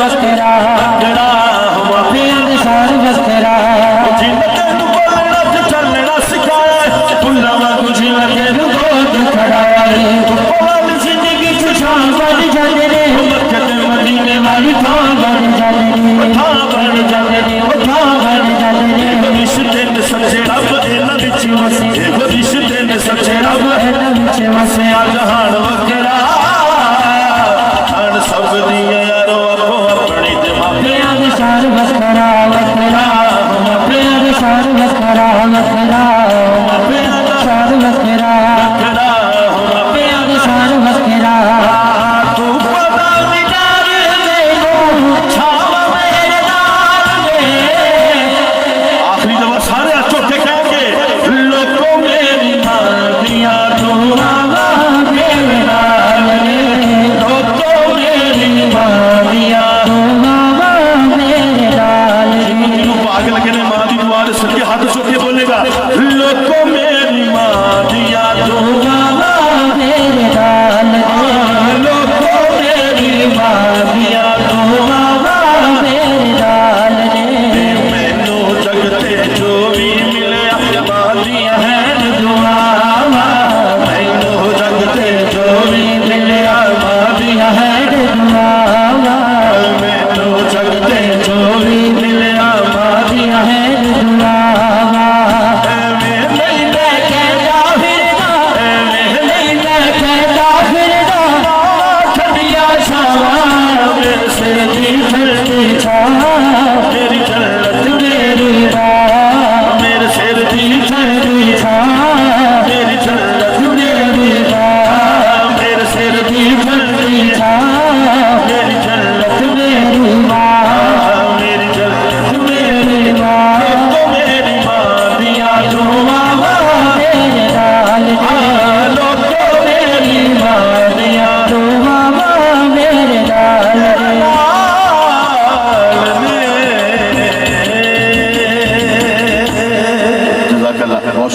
वखरा मापिया दे शान वखरा जिन्हें तेनू बोलना ते चलना सिखाया फुल्ला वांगू जिन्हें तेनू गोद खड़ाया पल जिंदगी च शान बन जाते ने मक्के ते मदीने वाली थां बन जाते ने थां बन जाते ने थां बन जाते ने रिश्ते ने सच्चे रब इन्हां विच वसे रिश्ते ने सच्चे रब इन्हां विच वसे जहान वखरा हण सब दियां यारो आपो अपनी ते मापिया दे शान वखरा वखरा मापिया दे शान वखरा वखरा मापिया दे शान वखरा वखरा मापिया दे शान वखरा तू पता विचार मेनू छाव मेरे नाल दे आखिरी दफा सारे चौथे कहेंगे लोगों मेरी मां दिया दुआवां मेरे नाल दे लोगों मेरी मां दिया दुआवां मेरे नाल दे भाग लगे ने मां दी दुआ दे सके हाथ चुक के बोलेगा लोगों मेरी मां दिया दुआवां मेरे नाल दे लोगों मेरी मां दिया दुआवां मेरे नाल दे मैनू जगते जो भी मिले मां दिया है दुआवां मैनू जगते जो भी मिले मां दिया है दुआवां मैनू जगते जो भी मिले मां दिया है दुआवां नहीं मैं कहता फिरदा नहीं मैं कहता फिरदा ठंडिया छावां मेरे सिर दी ठंडी छावां मेरी जन्नत मेरी राह मेरे सिर दी ठंडी छावां मेरी जन्नत मेरी राह मेरे सिर दी ठंडी छावां मेरी जन्नत मेरी राह मेरी जन्नत मेरी राह तो मेरी मां दिया दुआवां मेरे नाल दे लोगों मेरी मां दिया दुआवां मेरे नाल दे जज़ाकल्लाह बहुत